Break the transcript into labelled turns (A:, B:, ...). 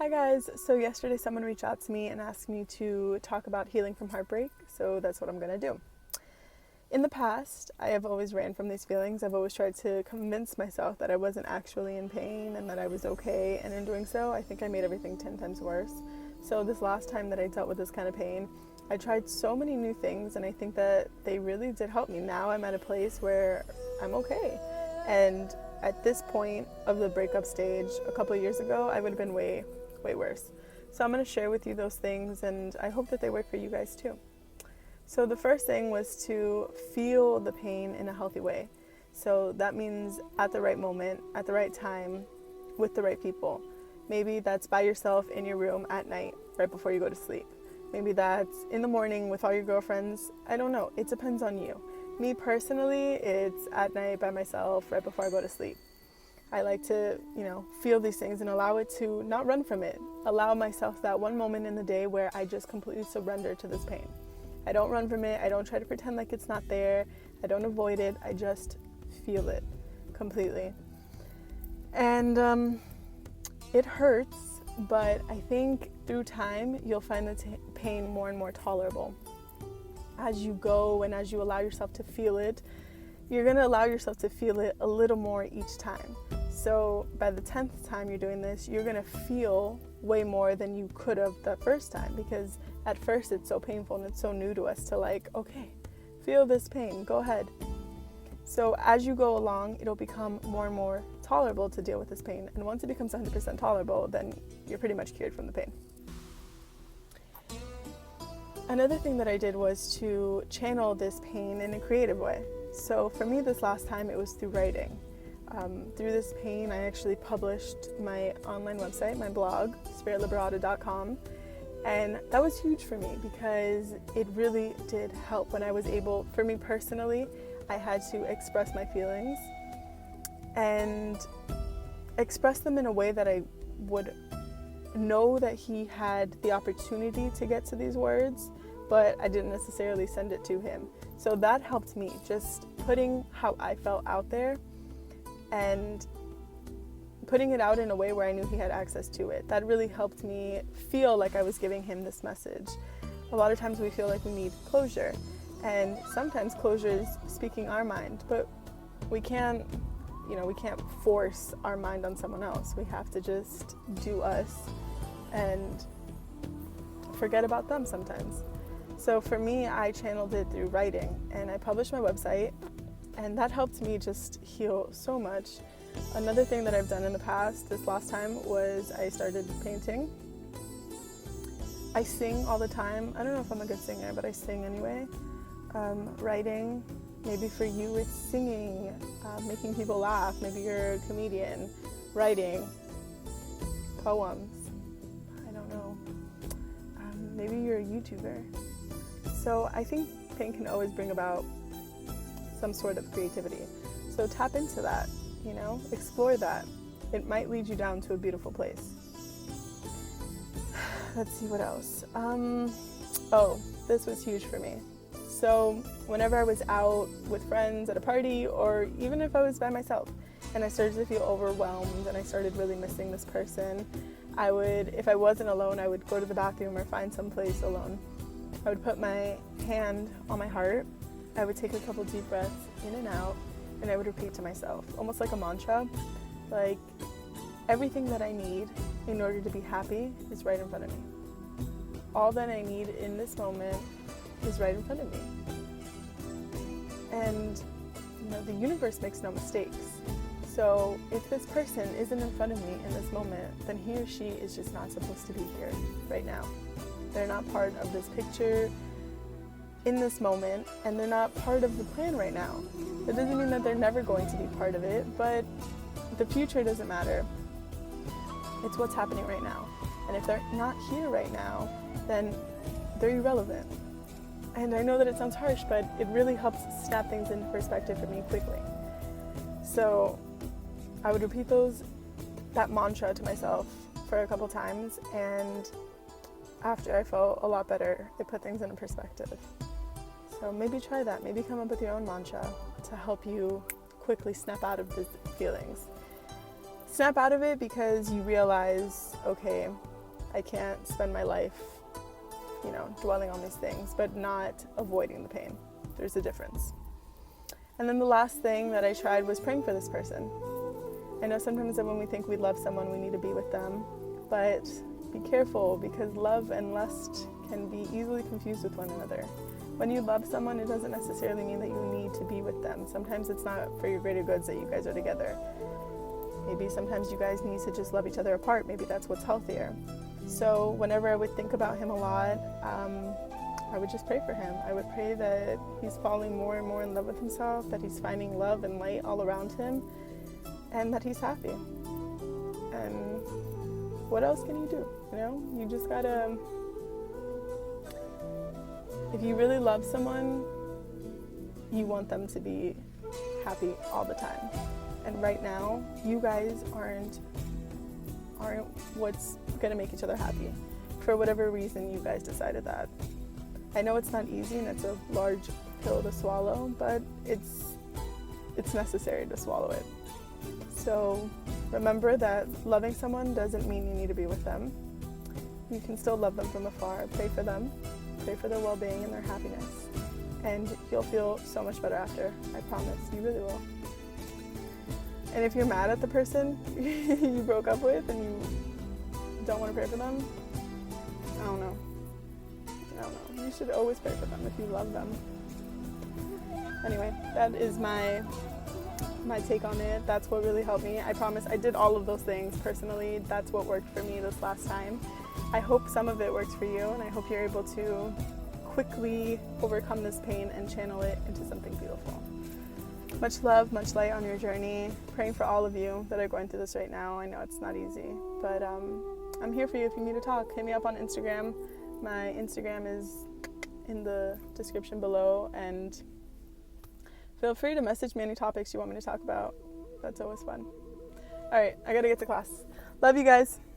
A: Hi guys, so yesterday someone reached out to me and asked me to talk about healing from heartbreak, so that's what I'm going to do. In the past, I have always ran from these feelings. I've always tried to convince myself that I wasn't actually in pain and that I was okay, and in doing so, I think I made everything 10 times worse. So this last time that I dealt with this kind of pain, I tried so many new things, and I think that they really did help me. Now I'm at a place where I'm okay. And at this point of the breakup stage, a couple of years ago, I would have been way worse. So I'm going to share with you those things, and I hope that they work for you guys too. So the first thing was to feel the pain in a healthy way. So that means at the right moment, at the right time, with the right people. Maybe that's by yourself in your room at night, right before you go to sleep. Maybe that's in the morning with all your girlfriends. I don't know. It depends on you. Me personally, it's at night by myself, right before I go to sleep. I like to, feel these things and allow it to not run from it. Allow myself that one moment in the day where I just completely surrender to this pain. I don't run from it. I don't try to pretend like it's not there. I don't avoid it. I just feel it completely. And it hurts, but I think through time, you'll find the pain more and more tolerable. As you go and as you allow yourself to feel it, you're going to allow yourself to feel it a little more each time. So by the 10th time you're doing this, you're going to feel way more than you could have the first time, because at first it's so painful and it's so new to us to okay, feel this pain, go ahead. So as you go along, it'll become more and more tolerable to deal with this pain. And once it becomes 100% tolerable, then you're pretty much cured from the pain. Another thing that I did was to channel this pain in a creative way. So for me this last time, it was through writing. Through this pain, I actually published my online website, my blog, spiritliberada.com, and that was huge for me because it really did help. When I was able, for me personally, I had to express my feelings and express them in a way that I would know that he had the opportunity to get to these words, but I didn't necessarily send it to him. So that helped me, just putting how I felt out there and putting it out in a way where I knew he had access to it. That really helped me feel like I was giving him this message. A lot of times we feel like we need closure, and sometimes closure is speaking our mind, but we can't force our mind on someone else. We have to just do us and forget about them sometimes. So for me, I channeled it through writing, and I published my website, and that helped me just heal so much. Another thing that I've done in the past, this last time, was I started painting. I sing all the time. I don't know if I'm a good singer, but I sing anyway. Writing, maybe for you it's singing, making people laugh. Maybe you're a comedian. Writing, poems, I don't know. Maybe you're a YouTuber. So I think pain can always bring about some sort of creativity. So tap into that, explore that. It might lead you down to a beautiful place. Let's see what else. This was huge for me. So whenever I was out with friends at a party, or even if I was by myself, and I started to feel overwhelmed and I started really missing this person, if I wasn't alone, I would go to the bathroom or find some place alone. I would put my hand on my heart. I would take a couple deep breaths in and out, and I would repeat to myself, almost like a mantra, like everything that I need in order to be happy is right in front of me. All that I need in this moment is right in front of me. And the universe makes no mistakes. So if this person isn't in front of me in this moment, then he or she is just not supposed to be here right now. They're not part of this picture in this moment, and they're not part of the plan right now. That doesn't mean that they're never going to be part of it, but the future doesn't matter. It's what's happening right now. And if they're not here right now, then they're irrelevant. And I know that it sounds harsh, but it really helps snap things into perspective for me quickly. So I would repeat that mantra to myself for a couple times, and after I felt a lot better, it put things into perspective. So maybe try that. Maybe come up with your own mantra to help you quickly snap out of these feelings. Snap out of it because you realize, okay, I can't spend my life, dwelling on these things, but not avoiding the pain. There's a difference. And then the last thing that I tried was praying for this person. I know sometimes that when we think we love someone, we need to be with them, but be careful, because love and lust can be easily confused with one another. When you love someone, it doesn't necessarily mean that you need to be with them. Sometimes it's not for your greater goods that you guys are together. Maybe sometimes you guys need to just love each other apart. Maybe that's what's healthier. So whenever I would think about him a lot, I would just pray for him. I would pray that he's falling more and more in love with himself, that he's finding love and light all around him, and that he's happy. And what else can you do? You just gotta, if you really love someone, you want them to be happy all the time. And right now, you guys aren't what's gonna make each other happy. For whatever reason, you guys decided that. I know it's not easy and it's a large pill to swallow, but it's necessary to swallow it. So remember that loving someone doesn't mean you need to be with them. You can still love them from afar. Pray for them. Pray for their well-being and their happiness. And you'll feel so much better after. I promise. You really will. And if you're mad at the person you broke up with and you don't want to pray for them, I don't know. You should always pray for them if you love them. Anyway, that is my take on it. That's what really helped me. I promise I did all of those things personally. That's what worked for me this last time. I hope some of it works for you, and I hope you're able to quickly overcome this pain and channel it into something beautiful. Much love, much light on your journey. Praying for all of you that are going through this right now. I know it's not easy, but I'm here for you if you need to talk. Hit me up on Instagram. My Instagram is in the description below, and feel free to message me any topics you want me to talk about. That's always fun. All right, I gotta get to class. Love you guys.